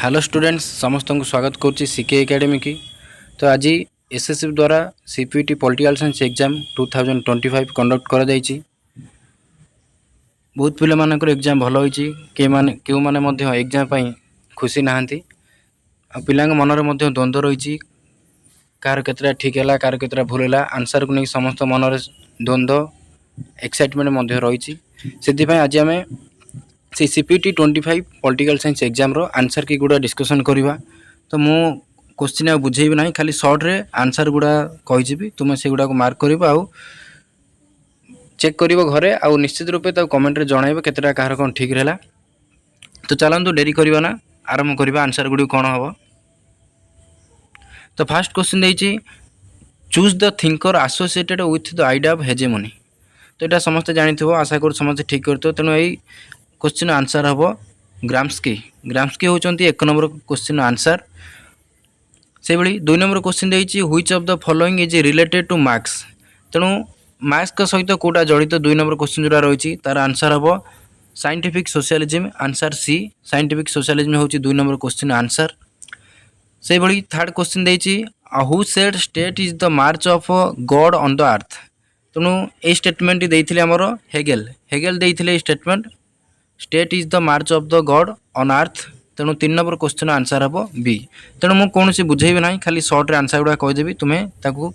Hello students समस्त को स्वागत करुच्ची सीके एकेडमी की। तो आज एसएससी द्वारा CPT political science exam 2025 conduct करा जायछि। बहुत पिला मानकर एग्जाम भल होईछि, के माने मध्य एग्जाम पई खुशी नाहंती। आ पिलांग मनरे मध्य द्वंद्व रहिछि, कार केतरा ठीक हैला कार केतरा भूल हैला। आंसर को नहीं समस्त मनरे द्वंद्व एक्साइटमेंट मध्य रहिछि। सेति पई आज आमे से सीपीटी 25 पॉलिटिकल साइंस एग्जाम रो आंसर की गुड़ा डिस्कशन करवा। तो मु क्वेश्चन आ बुझेबी ना, खाली शॉर्ट रे आंसर गुड़ा कहिजिबी, तुम से गुड़ा को मार्क करिवो आ चेक करिवो घरे आ निश्चित रूपे तो कमेंट रे जणाइबो केतेटा कार कोन ठीक रहला। तो चलंतु डेरी करबा ना, आरंभ करबा आंसर गुडी कोन हबो। तो फर्स्ट क्वेश्चन देइछि, choose the thinker associated with the idea of hegemony. तो एटा समस्त जानिथिबो, आशा कर समस्त ठीक करतो। तेनु एई क्वेश्चन आंसर हम ग्राम्स्की। ग्राम्स्की होचंती एक नंबर क्वेश्चन आंसर। से भली दुई नंबर क्वेश्चन देइछि, which of the following is related to Marx. तेणु मार्क्स का सहित कोटा जड़ित दुई नंबर क्वेश्चन जोड़ा रही तार आंसर हम scientific socialism, answer C. Scientific socialism होची दुई नंबर क्वेश्चन आंसर। से भली थर्ड क्वेश्चन देइछि, who said state is the march of God on the earth. तेणु ए स्टेटमेंट देइथिले हमर हेगेल। हेगेल देइथिले statement state is the march of the God on earth. तेणु तीन नंबर क्वेश्चन आंसर हम बी। तेणु मुझे कौन सी बुझेबी ना, खाली सर्ट रे आंसर गुड़ा कहीदेवी, तुम्हें ताकू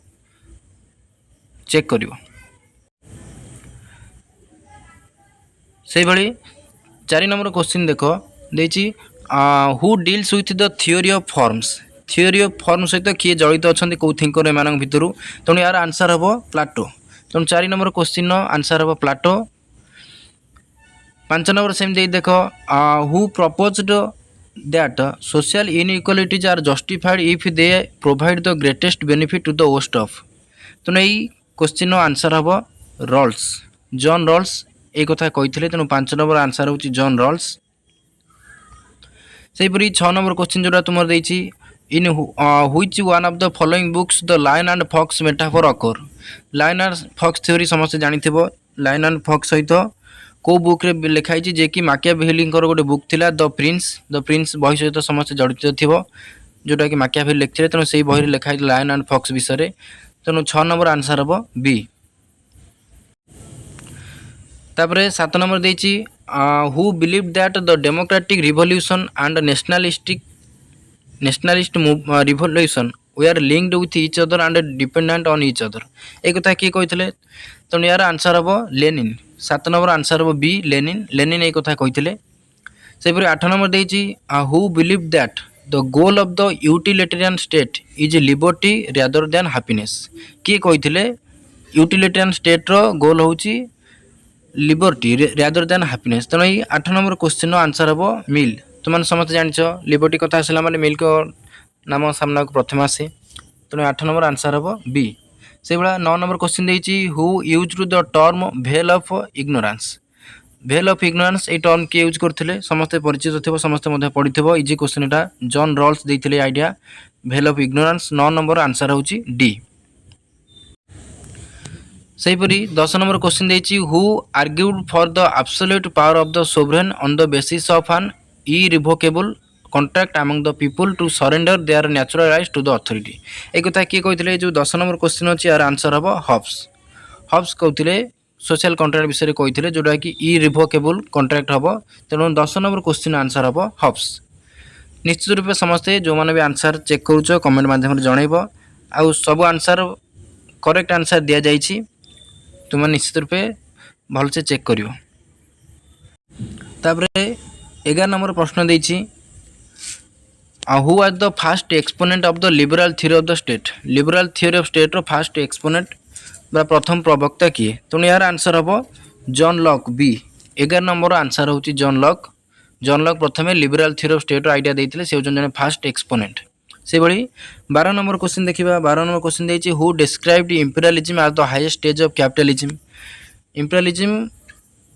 चेक कर। चार नंबर क्वेश्चन देख देछि, who deals with the theory of forms. Theory of form सहित किए जड़ित अच्छा कौ थिंकर एम भितर। तेणु यार आंसर हम प्लाटो। तेणु चार नंबर क्वेश्चन आंसर हम प्लाटो। 5 नंबर सेम दे देख, who proposed that social inequalities are justified if they provide the greatest benefit to the worst off. तेणु यही क्वेश्चन आंसर हम रॉल्स, जॉन रॉल्स एक कथा कही। तेणु 5 नंबर आंसर हूँ जॉन रॉल्स। सेहीपरी 6 नंबर क्वेश्चन जोड़ा तुम देछि, in which one of the following books the lion and fox metaphor occur. Lion and fox theory समस्त जानिथिबो। लायन एंड फॉक्स सहित को बुक रे लिखाई जे कि माकियाभेली गोटे बुक थिला द प्रिंस। द प्रिंस बही सहित समस्त जड़ित थिबो, जोटा कि माकियाभेली लिखिଥିଲେ। तेणु से बही लिखाई लायन एंड फॉक्स विषय। तेणु 6 नंबर आंसर हम बी। तापरे 7 नंबर देछि, who believe that the democratic revolution and nationalist revolution we are linked with each other and dependent on each other. एक कथा किए कहिथिले। तेणु यार आंसर हम लेनिन। 7 नंबर आंसर हम बी लेनिन। लेनिन एक कथा कहिथिले। सेपरि 8 नंबर देछि, who believe that the goal of the utilitarian state is liberty rather than happiness. किए कहिथिले यूटिलिटेरियन स्टेट रो गोल होची लिबर्टी रादर दैन हैप्पीनेस। तेणु 8 नंबर क्वेश्चन आंसर हम मिल। तुम समस्त जानिछ लिबर्टी कथा आसला माने मिल को नाम सामना को प्रथम आसे। तेणु 8 नंबर आंसर हम बी। से भाया 9 नंबर क्वेश्चन देछि, who used the term veil of ignorance. Veil of ignorance ए टर्म किए यूज करथिले, समस्त परिचित थिबो, समस्त मध्य पढिथिबो। इजी क्वेश्चन एटा जॉन रॉल्स देथिले idea veil of ignorance. 9 number answer होची डी। सेहीपरी 10 नंबर क्वेश्चन देछि, who argued for the absolute power of the sovereign on the basis of an irrevocable contract among the people to surrender their natural rights to the authority. एक कथा किए कहिथिले, जो 10 number question अछि यार answer हम hubs. Hubs कहथिले social contract विषय कहिथिले, जोटा कि इरिवोकेबल कॉन्ट्रैक्ट हबो। तेणु 10 नंबर क्वेश्चन आंसर हम हब्स। निश्चित रूप समस्ते जो माने भी आंसर चेक करूछ कमेंट माध्यम जणाइबो। आ सब आंसर करेक्ट आंसर दिया जाइछि, तुम निश्चित रूपे भल से चेक करियो। तापरे 11 नंबर प्रश्न देछि, who was the first exponent of the liberal theory of the state. Liberal theory of state रो फर्स्ट एक्सपोनेंट बा प्रथम प्रवक्ता किए। तेणु यार आंसर हम John Locke B. 11 number answer होची जॉन लॉक। जॉन लॉक प्रथमे लिबरल थ्योरी ऑफ स्टेट रो आइडिया देथिले, से जने फर्स्ट एक्सपोनेंट। से भली 12 नंबर क्वेश्चन देखिबा। 12 नंबर क्वेश्चन देछि, who described imperialism as the highest stage of capitalism. Imperialism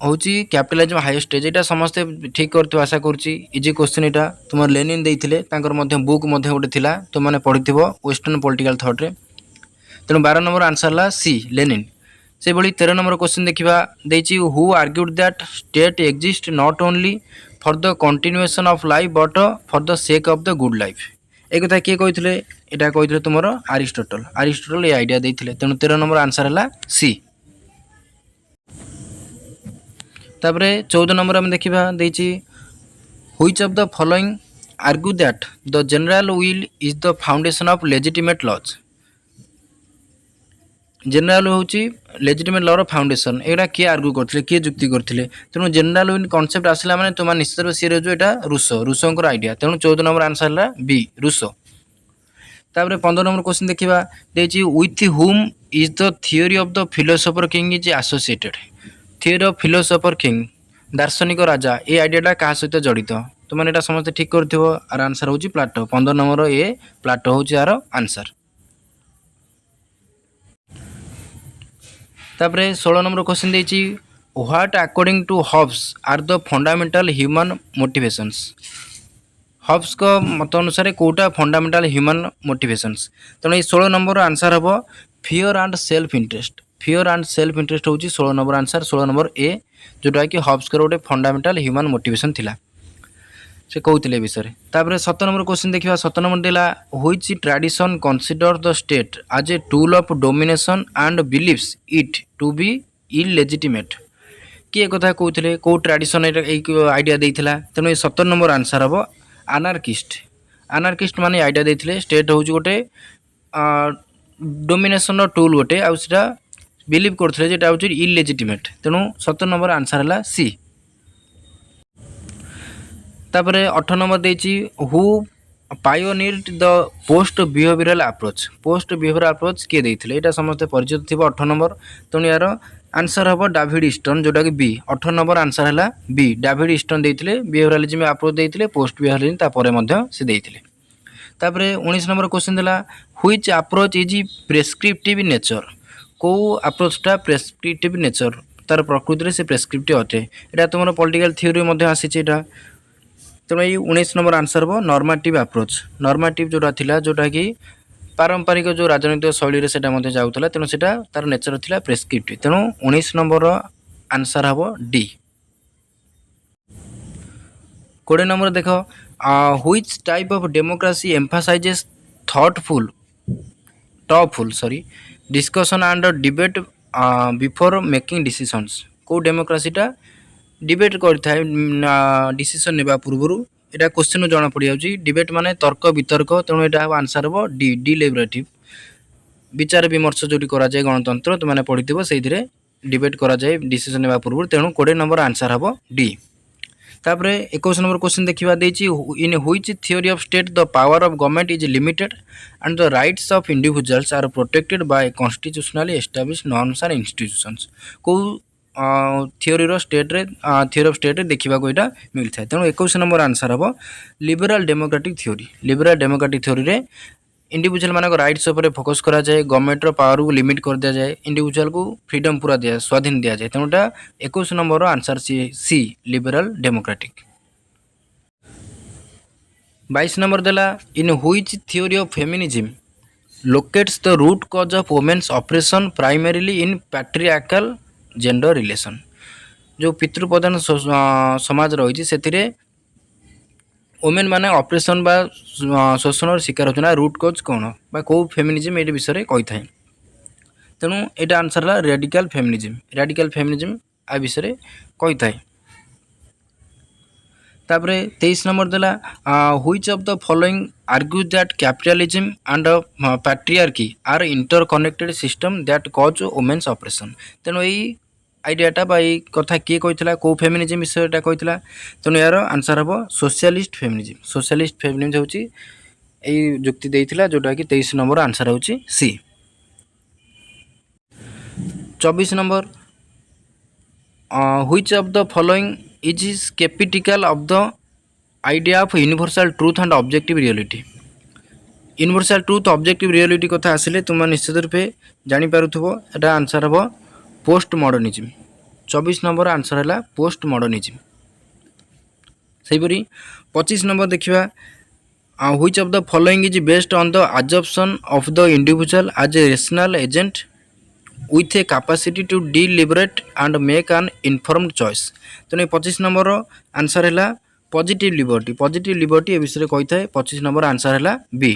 होची कैपिटलिज्म हाईएस्ट स्टेज। एटा समस्त ठीक करथि आशा करछि। इजी क्वेश्चन एटा तुमर लेनिन देथिले, तांकर मध्ये बुक मध्ये गोटे थिला, तुम माने पढिथिबो वेस्टर्न पॉलिटिकल थॉट रे। तेणु 12 नंबर आंसर ला सी लेनिन। से भली 13 नंबर क्वेश्चन देखिबा देछि, who argued that state exist not only for the continuation of life but for the sake of the good life. एक कथा किए कहते यहाँ कहते तुम आरिस्टोटल ये आइडिया देते तेणु 13 नंबर आंसर है सी। तापर 14 नंबर आम देखा which of the following argue that the general will is the foundation of legitimate laws. General हूँ लेजिटिमेट लॉर फाउंडेशन एटा किए आर्ग्यू करते किए जुक्ति करते तेणु जनरल विल कनसेप्ट आसला मैंने तुम निश्चित रूप से यहाँ रूसों आइडिया तेणु 14 नंबर आंसर है बी रूसो। तापर 15 नंबर क्वेश्चन देखा with whom is the theory of the philosopher king is associated. Theory of philosopher king दार्शनिक राजा ये आइडियाटा क्या सहित जड़ित तुमने यहाँ समस्त ठीक कर आंसर हूँ प्लाटो। 15 नंबर ए प्लाटो हूँ यार आंसर। तापर 16 नंबर क्वेश्चन देछि what according to Hobbes are the fundamental human motivations. Hobbes को मत अनुसार कोटा फंडामेंटल ह्यूमन मोटिवेशंस तेणु ये 16 नंबर आंसर हम fear and self interest. Fear and self interest हूँ 16 नंबर आंसर 16 नंबर ए जोटा कि हॉब्स गोटे फंडामेंटल ह्यूमन मोटिवेशन थिला से कहते विषय। तापर 17 नंबर क्वेश्चन देखा 17 नंबर देला which tradition consider the state as a tool of domination and believes it to be illegitimate. किए कथा कहते कौ ट्रेडिशन आइडिया देता तेणु 17 नंबर आंसर हम आनार्किस्ट। आनार्किस्ट माने आइडिया देते स्टेट हूँ गोटे डोमिनेशन टूल गोटे आउटा बिलीव करते जेटा हूँ इलेजिटिमेट तेणु 17 नंबर आंसर है सी। तापर 18 नंबर देछि who pioneered the post behavioural approach. Post behavioural approach किए देथिले एटा समस्त परिचित थिबो 18 नंबर तेणु यार आंसर हम डेविड ईस्टर्न जोटा कि बी। 18 नंबर आंसर है बी डेविड ईस्टर्न देथिले बिहेवियरलिज्म अप्रोच देथिले पोस्ट बिहेवियरलिज्म तापर मध्य से देथिले। तापर 19 नंबर क्वेश्चन देला which approach is prescriptive nature. को अप्रोचटा प्रेस्क्रिप्टिव नेचर तार प्रकृति से प्रेस्क्रिप्टिव अटे एटा तुम पॉलिटिकल थ्योरी मध्य आसीछि एटा तेणु ये 19 नंबर आंसर हम नॉर्मेटिव अप्रोच। नॉर्मेटिव जोटा थिला जोटा कि पारंपरिक जो राजनीतिक शैली से जाऊला तेणु से तार नेचर थिला प्रेस्क्रिप्टिव तेणु 19 नंबर आंसर हम डी। 20 नंबर देख which type of democracy emphasises thoughtful discussion and debate before making decisions. को डेमोक्रेसीटा डिबेट करथाय डिसीजन नेबा पूर्व एटा क्वेश्चन जना पड़ जाउची डिबेट माने तर्क वितर्क तेणु यहाँ आंसर हम डी डिलिबरेटिव विचार विमर्श जोटी करा जाए गणतंत्र तुमने पढ़ी से डिबेट करा जाए डिसीजन नेबा पूर्व तेणु 20 नंबर आंसर हम डी। तापर 21 नंबर क्वेश्चन देखा in which theory of state the power of government is limited and the rights of individuals are protected by constitutionally established norms and institutions. को theory state रे theory of state देखा यहाँ मिलता है तेणु 21 number answer हम liberal democratic theory. Liberal democratic theory रे individual मानक राइट्स उपर फोकस करा जाए गवर्नमेंट रो पावर को लिमिट कर दिया जाए इंडिविजुअल को फ्रीडम पूरा दिया स्वाधीन दिया जाए तेणुटा 21 number answer C liberal democratic. 22 number देला in which theory of feminism locates the root cause of women's oppression primarily in patriarchal gender relation. जो पितृप्रधान समाज रही से वुमेन माने ऑपरेशन बा शोषण शिकार होना रूट कॉज कौन बा कौ फेमिनिज्म ये विषय कही था तेणु यहाँ आंसर है रेडिकल फेमिनिज्म। रेडिकल फेमिनिज्म आ विषय कही था। तापर 23 नंबर देला which of the following argue that capitalism and patriarchy are interconnected system that cause women's oppression. तेणु यही आइडियाटा कथा किए कही कौ फेमिनिज्म विषयटा कही तेणु यार आंसर हम सोशलिस्ट फेमिनिज्म। सोशलिस्ट फेमिनिज्म हूँ यही जुक्ति देता जोटा कि 23 नंबर आंसर हूँ C. 24 number which of the following is sceptical of the idea of universal truth and objective reality. Universal truth objective reality कथा आसिले तुम निश्चित रूपे जानीपारुथबो एटा आंसर हम पोस्ट मॉडर्निज्म। 24 नंबर आंसर है पोस्ट मॉडर्निज्म। सेहीपरि 25 नंबर देखा which of the following is based on the assumption of the individual as a rational agent with a capacity to deliberate and make an informed choice। तेणु 25 number answer है positive liberty ए विषय कही था 25 number answer है B.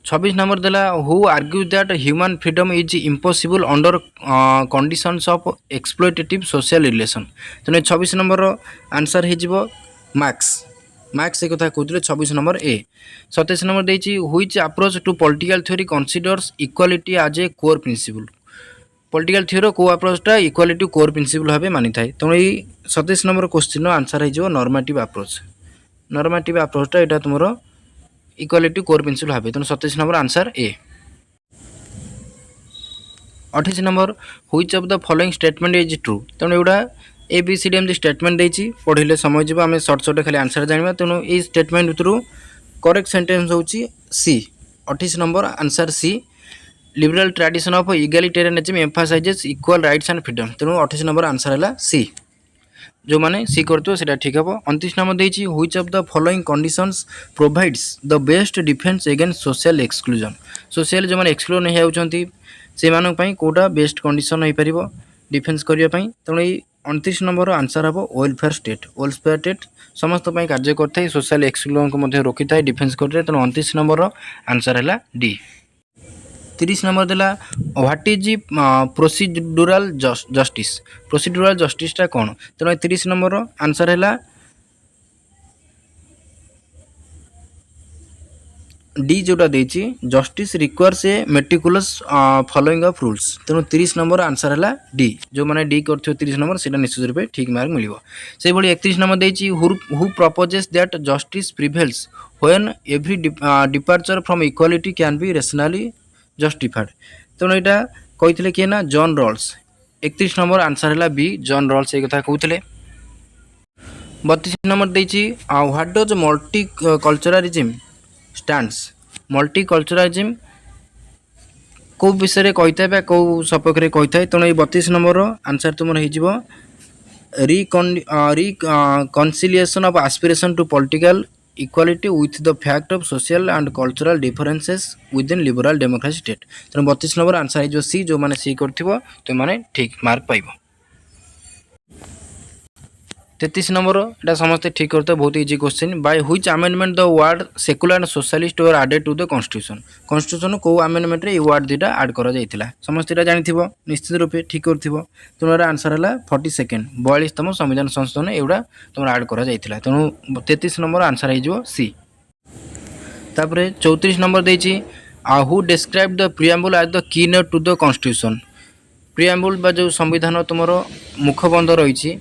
26 number देला who argue that human freedom is impossible under conditions of exploitative social relation. तेणु 26 number answer हो मार्क्स। मार्क्स एक कथा कहते 26 नंबर ए। 27 नंबर देती which approach to political theory considers equality as a core principle. Political theory को अप्रोचटा equality core principle भाव मानी था। तेणु ये 27 नंबर क्वेश्चन आंसर हो नॉर्मेटिव अप्रोच। नॉर्मेटिव अप्रोचटा यहाँ तुम इक्वालिटी कोर प्रिंसिपल भाव। तेणु 27 number answer A. 28 number which of the following statement is true. तेणु एगुड़ा ए बी सी डी एम स्टेटमेंट देती पढ़ले समय जब आम सर्ट सर्ट खाली आंसर जाना। तेणु ये स्टेटमेंट भर करेक्ट सेंटेंस हूँ C. 28 number answer C. Liberal tradition of egalitarianism emphasizes equal rights and freedom. तेणु 28 नंबर आंसर है सी। जो मैंने सी करते से ठीक हे। 29 नंबर देती which of the following conditions provides the best defence against social exclusion. Social जो मैंने एक्सक्लूड नहीं होती से कौटा बेस्ट कंडीशन हो पार डिफेन्स करने। तेणु ये 29 नंबर आंसर हम वेलफेयर स्टेट। वेलफेयर स्टेट समस्त कार्य करता है सोशल एक्सक्लूजन रोकी था डिफेन्स कर। तेणु 29 नंबर आंसर है डी। 30 नंबर देला व्हाट इज प्रोसीड्यूराल जस्टिस। प्रोसीड्यूराल जस्टिसटा कौन। तेणु 30 नंबर आंसर है डी जोटा देती justice requires a meticulous following of rules. तेणु 30 नंबर आंसर है डी। जो मैंने डी कर 30 नंबर से निश्चित रूप ठीक मार्क मिल। से 31 नंबर देती who proposes that justice prevails when every departure from equality can be rationally justified. तेणु यहाँ कही किए ना जॉन रॉल्स। 31 नंबर आंसर है बी जॉन रॉल्स एक कथा कहते। 32 नंबर देती what does multi culturalism stands. Multi culturalism कौ विषय कही था कौ सपक्ष कही था। तेणु ये 32 नंबर आंसर तुम हो reconciliation of aspiration to political equality with the fact of social and cultural differences within liberal democracy state. तेणु 32 नंबर आंसर हो सी। जो मैंने सी कर मैंने ठीक मार्क पाइब। 33 नंबर यहाँ समस्ते ठीक करते बहुत easy question. By which amendment the word secular and socialist were added to the constitution. Constitution को अमेंडमेंट रे वर्ड दुटा ऐड करा जायतिला। समस्ते जानी निश्चित रूप ठीक कर। तेणु आंसर है 42 42तम संविधान संशोधन एगुड़ा तुम ऐड करा जायतिला। तेणु 33 नंबर आंसर हो सी। तापर 34 नंबर देती who describe the preamble as the key note to the constitution. Preamble बा जो संविधान तुम मुखबंध रही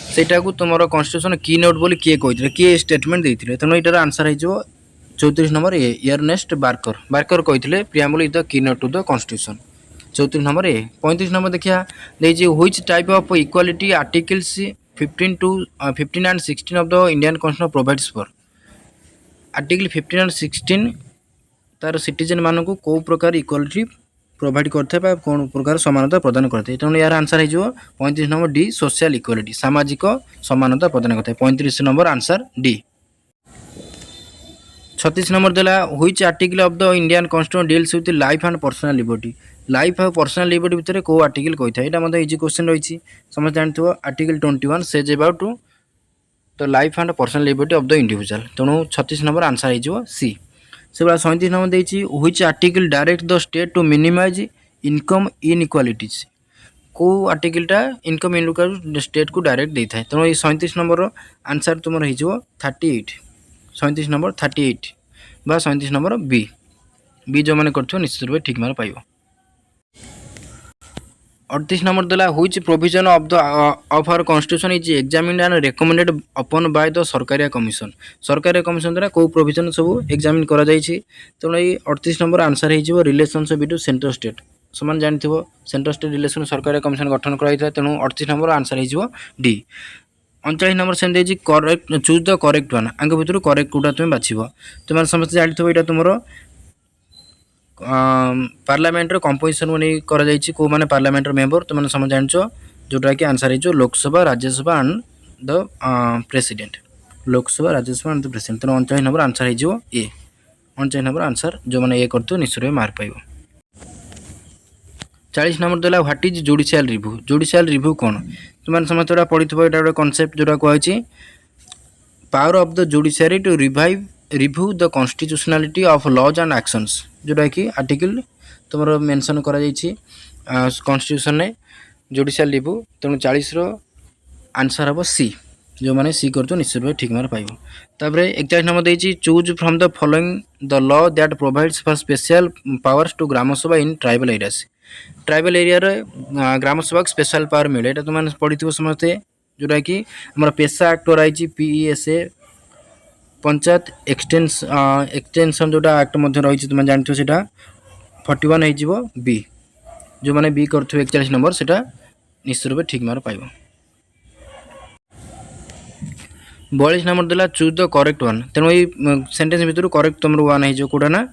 सेटा को तुम कॉन्स्टिट्यूशन की नोट बोली किए कही किए स्टेटमेंट देते। तेणु यार आंसर हो 34 number A Ernest Barker. Barker कहते preamble is the key note to the constitution. 34 number A. 35 number देखिए देखिए which type of equality articles 15 and 16 of the Indian constitution provides for. Article 15 and 16 तार citizen मानक कौ प्रकार equality provide करते कौन प्रकार समानता प्रदान करते। तेणु यार आंसर हो 35 नंबर डी सोशल इक्वालिटी सामाजिक समानता प्रदान करते। 35 नंबर आंसर डी। 36 नंबर देला which article of the Indian constitution deals with life and personal liberty. Life और पर्सनल लिबर्टी भितर को आर्टिकल कही था। यहाँ मतलब इजी क्वेश्चन रही समझ जानते article 21 says about to the life and personal liberty of the individual. तेणु 36 नंबर आंसर हो सी। से 37 नंबर देती which article direct the state to minimise income inequalities. को आर्टिकलटा इनकम इनइक्वालिटी स्टेट को डायरेक्ट देता है। तेणु ये 37 नंबर आंसर तुम हो 38। 37 नंबर 38 बा 37 नंबर बी। बी जो मैंने कर निश्चित रूप ठीक मार्क पाइब। 38 नंबर देला which provision of the of our constitution is examined and recommended upon by the Sarkaria commission. Sarkaria commission द्वारा कौ प्रोविजन सब एग्जामिन करा जायछि। तेणु ये 38 नंबर आंसर हो रिलेशनशिप बिटवीन सेंट्रल स्टेट। समान जानते central state relation Sarkaria commission गठन कराई। तेणु 38 नंबर आंसर हो डी। 39 नंबर सेम देछि correct choose the correct one. आंक भितर करेक्ट कोटा तुम बाछिब। तुम समस्त जानते यहाँ तुम पार्लियामेंटर कंपोजिशन को नहीं करा जायछि को माने पार्लियामेंटर मेंबर तुम समझ जान जोटा कि आंसर हो Lok Sabha Rajya Sabha and the president. Lok Sabha Rajya Sabha and the president. तेणु 39 नंबर आंसर हो ए। 39 नंबर आंसर जो मैंने ए करते निश्चित मार्क पाइब। 40 नंबर देला what is judicial review. Judicial review कौन तुम समस्त पढ़ी ये गोटे कनसेप्ट जोटा कहुई power of the judiciary to review the constitutionality of laws and actions जोटा कि आर्टिकल तुम मेंशन करा कॉन्स्टिट्यूशन ने जुडिशियल रिव्यू। तेणु 40 आंसर हम सी जो मैंने सी कर निश्चित भाव ठीक मार्क पाइब। तापर 41 नंबर देती choose from the following the law that provides for special powers to gram sabha in tribal areas. Tribal area gram sabha special power मिले ये तुम पढ़ी समस्ते जोटा कि हमारा पेशा एक्ट रही PESA पंचायत एक्सटेंशन जोटा एक्ट रही तुम जानते हो 41 हो बी जो मैंने बी कर 41 नंबर से निश्चित रूप ठीक मार्क पाइब। 42 नंबर देला चूज द करेक्ट वन। तेणु ये सेंटेंस भितर करेक्ट तुम वन हो कौटा ना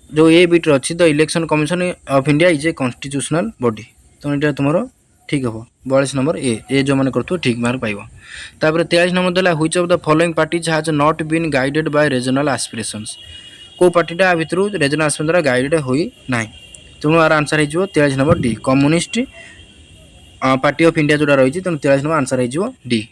जो ए बिट्रे अच्छी the election commission of India is a constitutional body. तेणु यहाँ तुम ठीक हम 42 नंबर ए जो मैंने कर ठीक मार्क पाइब। तापर 43 नंबर देला which of the following parties has not been guided by regional aspirations. को पार्टीटा भितर रीजनल एस्पिरेशन द्वारा गाइडेड होई ना। तेणु यार आंसर हो 43 number D communist party of India जोटा रही। तेणु 43 नंबर आंसर हो डी।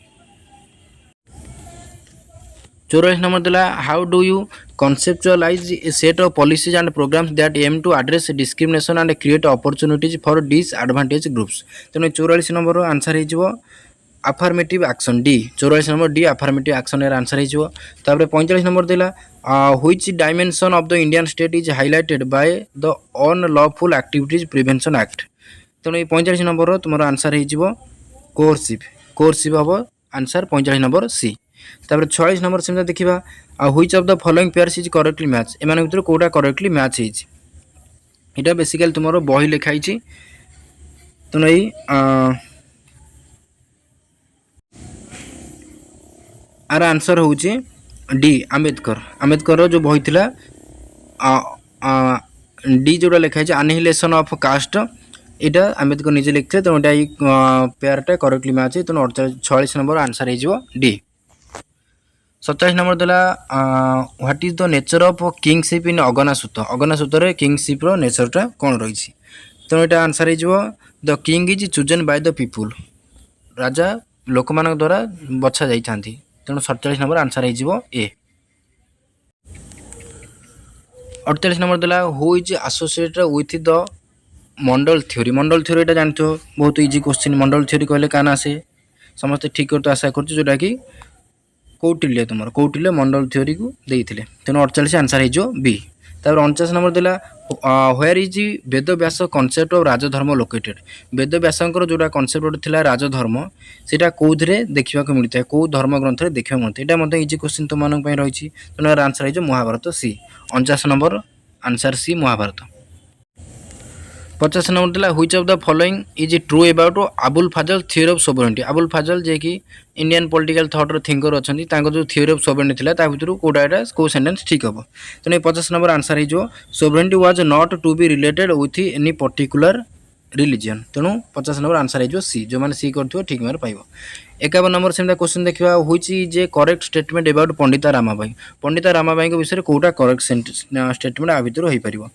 44 नंबर देला how do you conceptualize a set of policies and programs that aim to address discrimination and create opportunities for disadvantaged groups। तेणु 44 number answer हो affirmative action D. 44 number D affirmative action यार answer हो। 45 number देला which dimension of the Indian state is highlighted by the unlawful activities prevention act। तेणु 45 number तुम answer हो coercive हम answer 45 number C. तापर 46 number से देखा which of the following pairs is correctly match एमान भितर कोटा करेक्टली मैच होटा basically तुम बही लिखाई। तेणु यार आंसर हूँ डी आम्बेडकर जो बही थी डी जोटा लिखाई एनिहिलेशन ऑफ कास्ट यहाँ आम्बेडकर निजे लिखते। तेणु यहाँ पेयरटा करेक्टली मैच। तेणु 46 नंबर आंसर हो डी। 27 नंबर देला what is the nature of kingship in Agganna Sutta. Agganna Sutta kingship नेचरटा कौन रही। तेणु यहाँ आंसर हो the king is chosen by the people राजा लोक मान द्वारा बछा जाती। तेणु 47 नंबर आंसर हो ए। 48 नंबर देला who is associated with the Mandal theory. Mandal theory यहाँ जानते हो बहुत इजी क्वेश्चन। मंडल थ्योरी कहले क्या से समस्त ठीक कर आशा कर जोटा कि कौटिल्य तुम कौटिल्य मंडल थ्योरी को देते। तेणु 48 आंसर हो बी। तापर 49 नंबर देला where is Ved Vyas concept of rajdharma located. Ved व्यासंकर जोटा कनसेप्ट था राजधर्म से कौन देखा मिलता है कौ धर्म ग्रंथ में देखा मिलता है। यहाँ इजी क्वेश्चन तुम रही। तेणु यार आंसर हो Mahabharata C. 49 number answer C Mahabharata. 50 number देला which of the following is true about Abul Fazal theory of sovereignty. Abul Fazal जे कि इंडियन पॉलिटिकल थॉट थिंकर अच्छा जो थ्योरी ऑफ सोवरेनिटी था भितर कौटा कौ सेंटेंस ठीक हम। तेणु 50 नंबर आंसर हो sovereignty was not to be related with any particular religion. तेणु 50 नंबर आंसर हो सी जो मैंने सी कर ठीक मार्क पाइब। 51 नंबर से क्वेश्चन देखा which is A correct statement about Pandita Ramabai. Pandita Ramabai विषय कौटा करेक्ट स्टेटमेंट आ भर हो पार।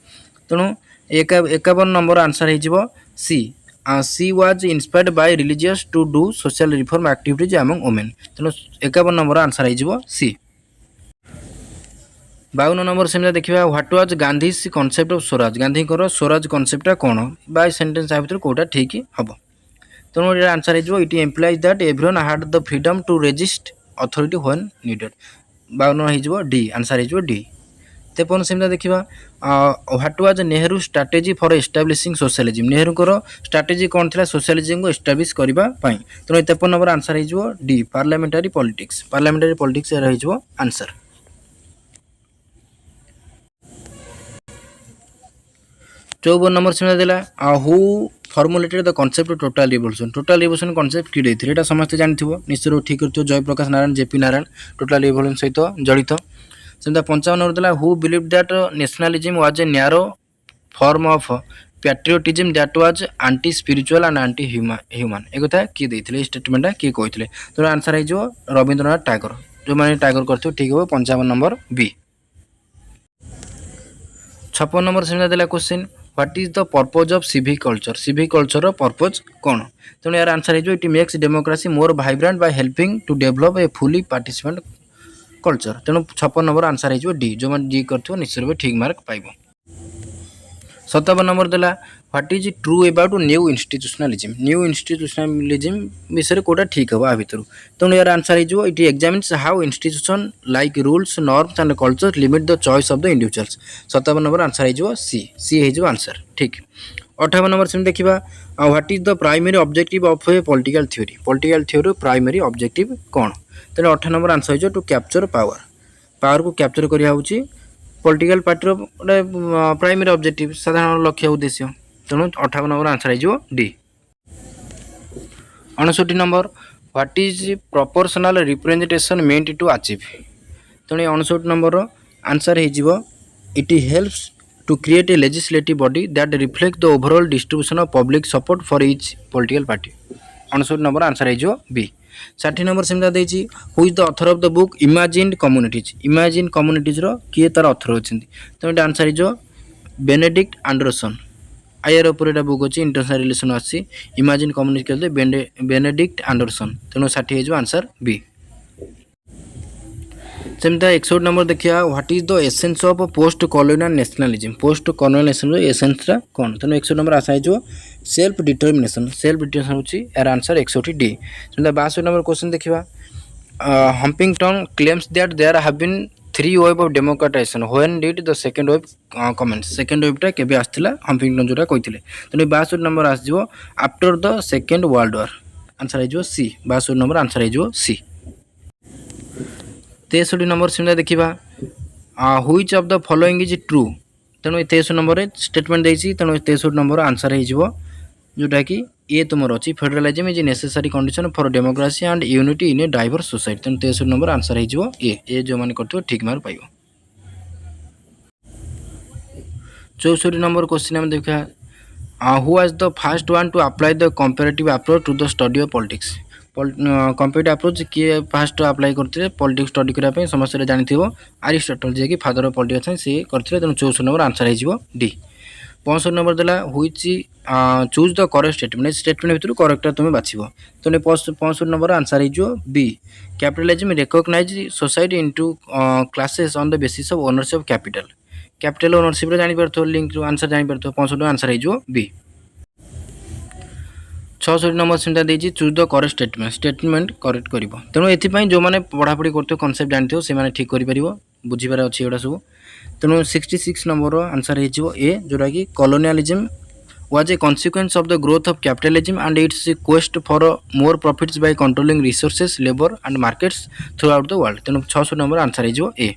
तेणु 51 नंबर आंसर हो C C was inspired by religious to do social reform activities among women. तेणु 51 नंबर आंसर हो सी। 52 नंबर से देखा what was Gandhi's concept of swaraj. Gandhi swaraj कनसेप्टा कौन बाय सेंटेंस भितर कौटा ठीक हम। तेणु ये आंसर हो it implies that everyone had the freedom to resist authority when needed. 52 हो डी आंसर हो डी। 53 से देखा what was Nehru strategy for establishing socialism. Nehru strategy कौन थी सोशलिज्म को एस्टाब्लिश करने। तेणु 53 नंबर आंसर हो D parliamentary politics. Parliamentary politics रही आंसर। 54 नंबर से देला who formulated the concept total revolution. Total revolution concept किए देते यहाँ समस्त जानते निश्चित ठीक कर जयप्रकाश नारायण जेपी नारायण टोटल रिवोल्यूशन सहित जड़ित। सेमता 55 नंबर देला who believe that nationalism was a narrow form of patriotism that was anti spiritual and anti human. एक कथा किए देते स्टेटमेंटा किए कहते। तो आंसर हो रविंद्रनाथ टैगोर जो मैंने टैगोर करते ठीक हो 55 नंबर बी। 56 नंबर से देला question what is the purpose of civic culture civic culture purpose कौन तेणु यार आंसर हो it makes democracy more vibrant by helping to develop a fully participant culture तेणु 56 नंबर आंसर हो डी जो मैंने डी कर निश्चित भाव ठीक मार्क पाइब 57 नंबर देला what is true about new institutionalism विषय कोटा ठीक हम आ भितर तेणु यार आंसर हो it examines how institution like rules norms and culture limit the choice of the individuals 57 number answer हो सी हो आंसर ठीक 58 नंबर से देखा what is the primary objective of A political theory primary objective कौन तेणु 58 number answer हो to capture power को capture करा पॉलिटिकल पार्टी गोटे प्राइमरी ऑब्जेक्टिव साधारण लक्ष्य उद्देश्य तेणु 58 नंबर आंसर हो D 59 number what is proportional representation meant to achieve तेणु 59 नंबर आंसर हो it helps to create a legislative body that reflect the overall distribution of public support for each political party 59 number answer हो B 60 number सेमता देछि who is the author of the book imagined communities किए तार author होछिंदी तो एटा answer हो Benedict Anderson IR ऊपर एटा book अछि इंटरनेशनल रिलेशन आछि इमेजिन कम्युनिटी कहले बेनेडिक्ट एंडरसन तेणु 60 हो आंसर बी सेमता 61 नंबर देखिए what is the essence of post colonial nationalism एसेंसटा कौन तेणु 61 नंबर आशा हो सेल्फ डिटर्मिनेशन होची यार आंसर 61 डी सेमता 62 नंबर क्वेश्चन देखिबा Huntington claims that there have been 3 wave of democratization when did the second wave commence second वेवटा केबे आस्थिला हम्पिंगटन जोटा कहिथिले तेणु 62 नंबर आसजिवो after the second world war answer हो सी 62 नंबर आंसर हो सी 63 नंबर से देखा which of the following is true तेणु 63 नंबर स्टेटमेंट देती तेणु 63 नंबर आंसर हो जोटा कि ये तुम अच्छी federalism is necessary condition for democracy and unity in a diverse society तेणु 63 नंबर आंसर हो ए जो मैंने कर ठीक मार्क पाइब 64 नंबर क्वेश्चन आम देखा who was the first one to apply the comparative approach to the study of politics comparative approach किए फास्ट अप्लाई करते पॉलिटिक्स स्टडी करने समस्त जानी अरिस्टोटल जी कि फादर ऑफ पॉलिटिक्स सी करते तेणु 64 नंबर आंसर हो डी 65 नंबर देला which choose the correct statement भितर करेक्ट तुम बाछिबो तेणु 65 नंबर आंसर हो B capitalism recognize society into classes on the basis of ownership of capital ownership जानि परथो लिंक आंसर जानि परथो 65 आंसर हो बी 66 नंबर सेटा देछि choose the correct statement correct करिवो तेणु एथिपाई जो माने पढ़ापढ़ी करते कॉन्सेप्ट जानते हो से माने ठीक करि परिवो बुझिबार अछि एडा सब तेणु 66 नंबर आंसर हो ए जोटा कि colonialism was a consequence of the growth of capitalism and its quest for more profits by controlling resources, labor and markets throughout the world तेणु 66 नंबर आंसर हो ए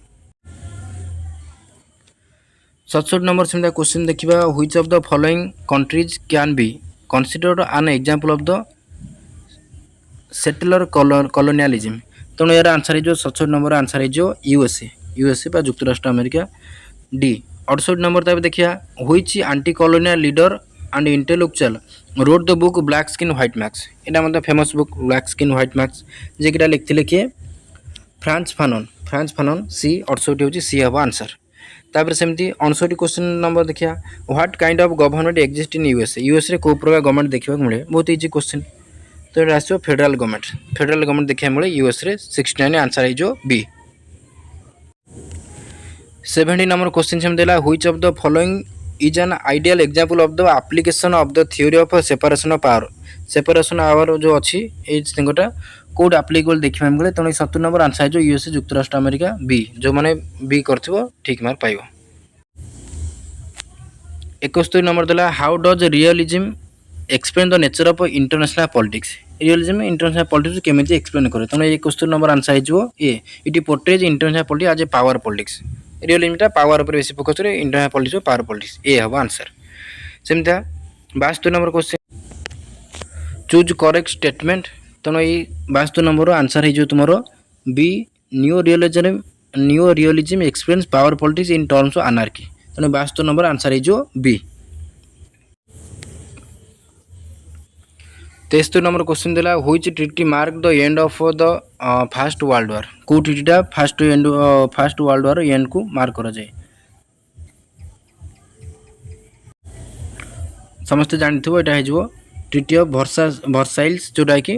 67 नंबर से क्वेश्चन देखा which of the following countries can be considered an example of the settler colonialism तेणु यार answer हो 67 number answer हो USA बा युक्तराष्ट्र America D 68 number तब देखिए which anti colonial leader and intellectual wrote the book black skin white masks यहाँ मतलब famous book black skin white masks जे कि लिखते किए फ्रांस फानन सी 68 हूँ सी हम आंसर तापर सेमती 59 क्वेश्चन नंबर देखिए what kind of government exist in USA को प्रकार गवर्नमेंट देखा मिले बहुत इजी क्वेश्चन तो ये आसो फेडरल गवर्नमेंट देखा मिले यूएसए 69 आंसर हो बी 70 नंबर क्वेश्चन से देला which of the following is an ideal example of the application of the theory of separation of power जो अच्छी ये कौट आप्लिकेबल देखा मिले तेणु 70 नंबर आंसर हो यूएसए युक्तराष्ट्र अमेरिका बी जो मैंने बी कर ठीक मार्क पाइब 71 नंबर देला how does realism explain the nature of international politics realism international politics केमी एक्सप्लेन करे तेणु 71 नंबर आंसर हो A it portrays international politics as a power politics रियलिज्मटा पावर पर बेसी फोकस करे इंटरनेशनल पॉलिटिक्स पावर पॉलिटिक्स ए हम आंसर सेमता 72 number question choose correct statement तेणु ये 72 नंबर आंसर हो तुम B new realism experience power politics in terms of anarchy तेणु 72 नंबर आंसर हो बी 73 नंबर क्वेश्चन देला which treaty mark the end of the first world war को ट्रिटीटा first world war and को mark करा जाए समस्ते जानिथिबो एटा हेजो ट्रिटी ऑफ वर्साइल्स जोटा कि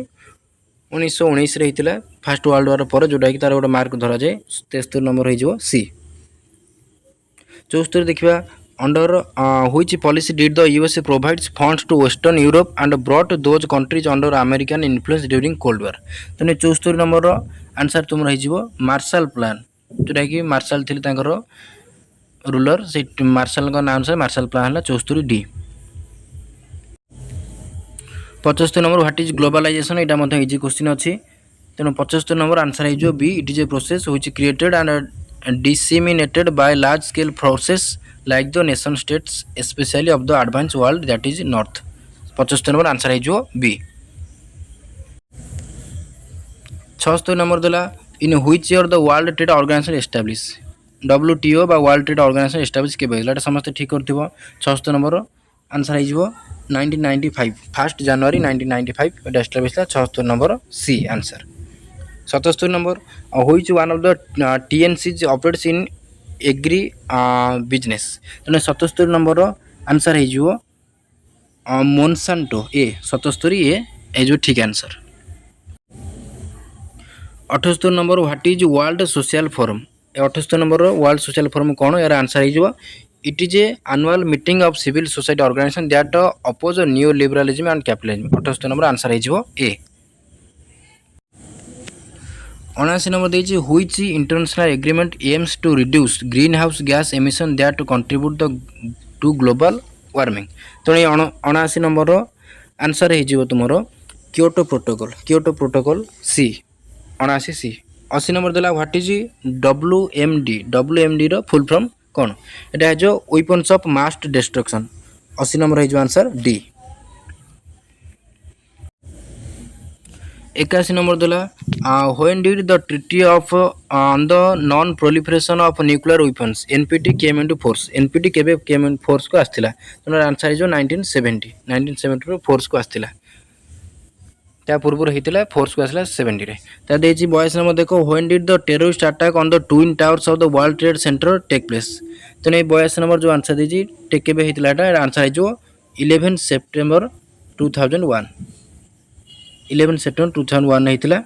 1919 रे हितला फर्स्ट वर्ल्ड वार पर जोटा कि तार गोटे मार्क धरा जाए 73 नंबर हेजो सी 74 देखिबा under which policy did the USA provides funds to western Europe and brought those countries under American influence during cold war तने 74 नंबर रो आंसर तुमर हेजिवो मार्शल प्लान जोटा कि मार्शल थिले तांकर रूलर से मार्शल का नाम से मार्शल प्लान है 74 D 75 number what is globalization एटा मते इजी क्वेश्चन अछि तेणु 75 नंबर आंसर हेजिवो B it is a process which created and disseminated by large scale forces like the nation states especially of the advanced world that is north 75 number answer हेजिवो B 76 number देला in which year the world trade organization establish WTO बा world trade organization establish केबे हैला एटा समस्त ठीक करथिबो 76 number answer हेजिवो 1995 1 जनवरी 1995 एटा establish 76 number C answer 77 number which one of the TNCs operates in agri business तेणु 77 number answer हेजिवो मोनसांटो A 77 A हेजिवो ठीक answer 78 number what is world social forum 78 number world social forum कौन यार answer हेजिवो it is a annual meeting of civil society organization that oppose new liberalism and capitalism 78 number answer हेजिवो A 79 number देछि which international agreement aims to reduce green house gas emission that contribute the to global warming तो 79 number answer हेजिवो तुमरो Kyoto protocol C 79 सी 80 number देला what is WMD रो full form कोन एटा हेजो weapons of mass destruction 80 number हेजो answer D 81 number देला when did the treaty of on the non proliferation of nuclear weapons NPT came into force NPT केबे केम in force को आस्थिला तनो answer हेजो 1970 रो फोर्स को आस्थिला त्या पूर्व हेतिला फोर्स को आसला 70 रे ता देछि बॉयस नंबर देखो when did the terrorist attack on the twin towers of the world trade center take place तने बॉयस नंबर जो आंसर देछि टेक केबे हेतिला एटा आंसर हेजो 11 सितंबर 2001 11 सितंबर 2001 हेतिला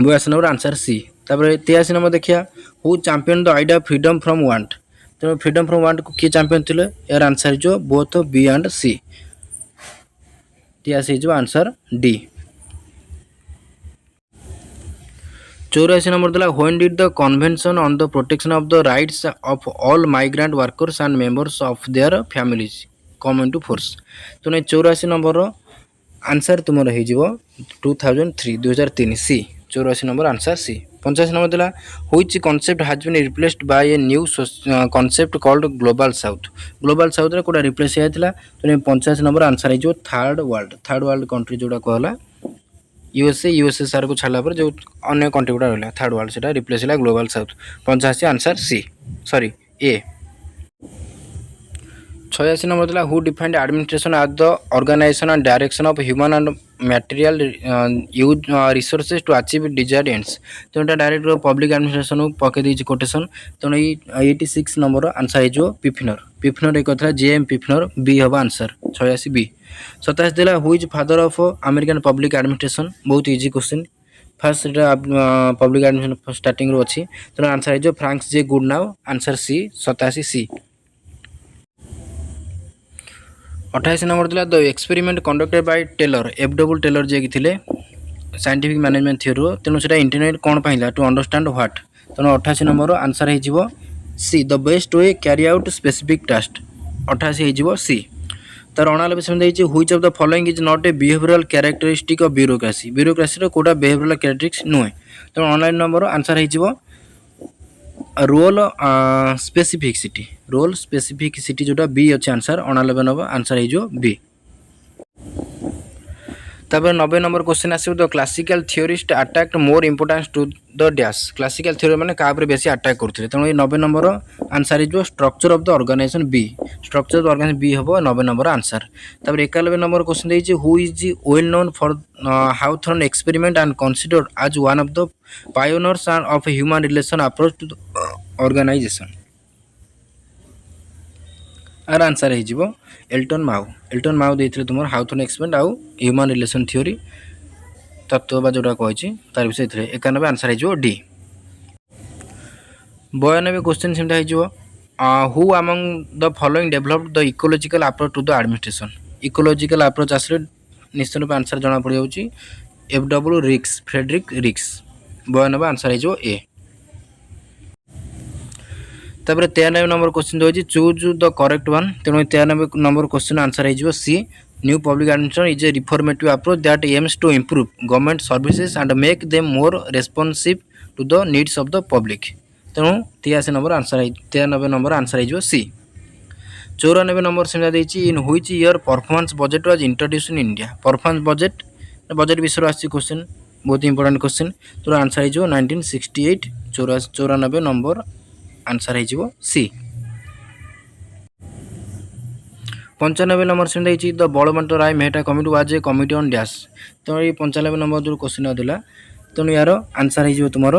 बॉयस नंबर आंसर सी तापर 83 नंबर देखिया who champion the idea freedom from want तो फ्रीडम फ्रॉम वांट को के चैंपियन थिले यार आंसर जो बोथ बी एंड सी 83 जो आंसर डी 84 नंबर देला when did the convention on the protection of the rights of all migrant workers and members of their families come into force तो 84 number answer तुमर हे जिवो 2003 C 84 number answer C 85 number देला which concept has been replaced by a new concept called global south रे कोडा replace हेतिला तो 85 number answer हे जो third world country जोडा कहला यूएसएसआर को छाला पर जो अन्य कंट्री गुडा रहला थर्ड वर्ल्ड सेटा रिप्लेस होला global south 85 answer C sorry A 86 number देला who defined administration as the organization and direction of human and material use resources to achieve desired ends तो एटा डायरेक्ट पब्लिक एडमिनिस्ट्रेशन पके दी quotation तो 86 number answer है जो Pfiffner एक था J M Pfiffner B हबा आंसर 86 बी 27 देला who is father of American public administration बहुत easy question first public administration starting रो अछि तो आंसर है जो Franks J Goodnow answer C 87 C 28 number दिला the experiment conducted by Taylor FW Taylor जे थिले साइंटिफिक मैनेजमेंट थ्योरी तेनु सेटा इंटरनेट कोन पाइला टू अंडरस्टैंड व्हाट तेनु 28 नंबर आंसर हे जिवो see the best way carry out specific task 28 हे जिवो सी तर 99 सेम देछि which of the following is not a behavioural characteristic of bureaucracy रो कोडा बिहेवियरल कैरेक्टरिस्टिक्स नुए तो 99 नंबर आंसर हे जिवो रोल स्पेसिफिसिटी जोटा बी अच्छे आंसर 99 नंबर आंसर है जो बी तब 90 नंबर क्वेश्चन आसो the classical theorist attached more importance to the dash classical theory माने का ऊपर बेसी अटैक करथले तेणु 90 नंबर आंसर है जो structure of the organization B structure of the organization B हबो 90 नंबर आंसर तब 91 नंबर क्वेश्चन देछि who is well known for Hawthorne experiment and considered as one of the pioneers of human relation approach to the organization आर answer हो Elton Mayo देते तुम Hawthorne experiment आउ human relation theory तत्व बा जोटा कही तार विषय 91 आंसर हो डी। 92 क्वेश्चन सेमती हो who among the following developed the ecological approach to the administration. Ecological approach आसले निश्चित रूप आंसर जना पड़ जाऊँगी एफ.डब्ल्यू. रिक्स फ्रेडरिक रिक्स 92 आंसर हो ए। तापर 93 नंबर क्वेश्चन जो चूज द करेक्ट वन तेणु 93 नंबर क्वेश्चन आंसर हो C new public administration is a reformative approach that aims to improve government services and make them more responsive to the needs of the public. तेणु 83 number answer 93 number answer हो सी। 94 number से इन which year performance budget was introduce in India. Performance budget विषय आसी question बहुत important question तो answer हो 1968 94 number answer हो C. 95 number से the Balwant Rai Mehta committee was a committee on dash. तो ये 95 नंबर जो क्वेश्चन होता तेणु यार आंसर हो तुम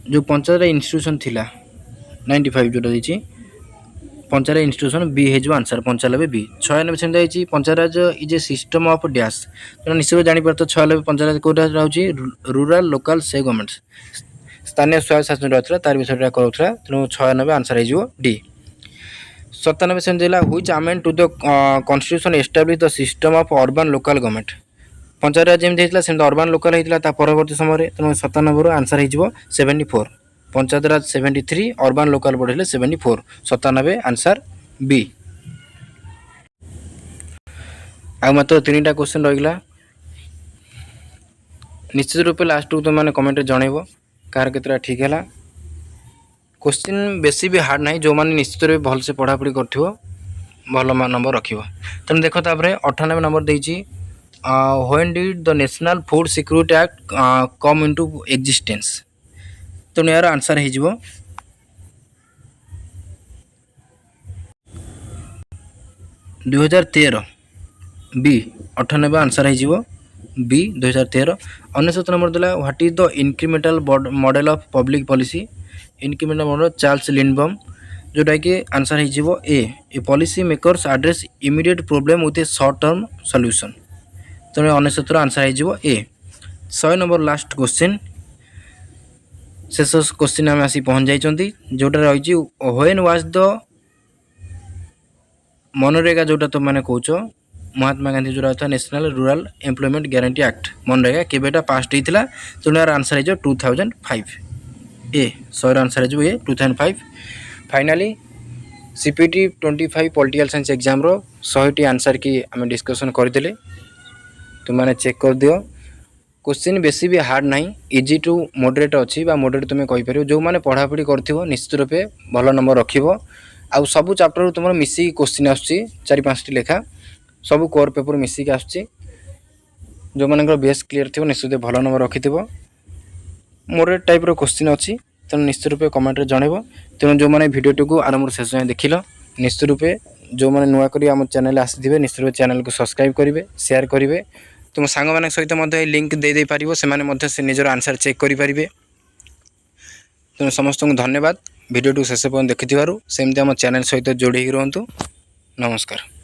जो पंचायत इन्स्टिट्यूशन थिला 95 जोटा देखिए पंचायत इन्स्टिट्यूशन बी हो आंसर 95 बी। 96 से panchayat is a system of dash तेणु निश्चय जापर तो 96 पंचायत कौटा रोचे रूराल लोकल से गवर्नमेंट स्थानीय स्वयं शासन रहा तार विषय करूला तेणु 96 आंसर हो डी। 97 से which amend to the constitution establish the system of urban local government. Panchayat Raj जमी होता सेम अर्बान लोकल होता परवर्त समय तेणु 97 आंसर हो 74। Panchayat Raj 73 urban local board 74 97 answer B. आ मात्र 3टा क्वेश्चन रहा निश्चित रूप लास्ट को तुम कमेंट जनइब कार केतरा ठीक है। क्वेश्चन बेसी भी हार्ड ना जो मैंने निश्चित रूप भलसे पढ़ापढ़ी कर भल नंबर रख तेणु देख 98 नंबर देती when did the National Food Security Act come into existence। तेणु यार आंसर हो 2013 बी। 98 आंसर हो बी 2013। 99 नंबर देला what is the incremental model of public policy. Incremental model Charles Lindblom जोटा कि आंसर हो A policy makers address immediate problem with a short term solution तेणु 69 answer हो ए। 100 नंबर लास्ट क्वेश्चन शेष question आम आसी पहुँच जाइए जोटा रही व्हेन वाज द मनरेगा जोटा तुम मैंने कौच महात्मा गांधी जो था national rural employment guarantee act MNREGA केवेटा पास होता तेणु यार आंसर हो 2005 ए। 100 आंसर हो A 2005। Finally CPT 25 political science exam 100टी आंसर की आम डिस्कसन करते तुमने चेक कर दियो क्वेश्चन बेसी भी हार्ड ना इजी टू मॉडरेट अच्छी मॉडरेट तुम्हें कहीपर जो मैंने पढ़ापढ़ी कर निश्चित रूपे भल नंबर रखिब आउ सब चैप्टर तुम मिसिक क्वेश्चन आसूँ 4-5टी लेखा सब कोर पेपर मिसिक आसूँ जो मान बेस क्लीयर थी निश्चित भल नंबर रखि मॉडरेट टाइप क्वेश्चन अच्छी तेणु निश्चित रूपे कमेंट में जनइब। तेणु जो मैंने वीडियो को आरंभ शेष जाए देख निश्चित रूपे जो मैंने नुआ कर आम चैनल आसी निश्चित रूपे चैनल को सब्सक्राइब करेंगे शेयर करेंगे तुम सांग मान सहित लिंक दे पार से निजर आंसर चेक करेंगे। तेणु समस्त को धन्यवाद वीडियो शेष पर्यटन देखि सेमती आम चैनल सहित जोड़ी रुहतु। नमस्कार।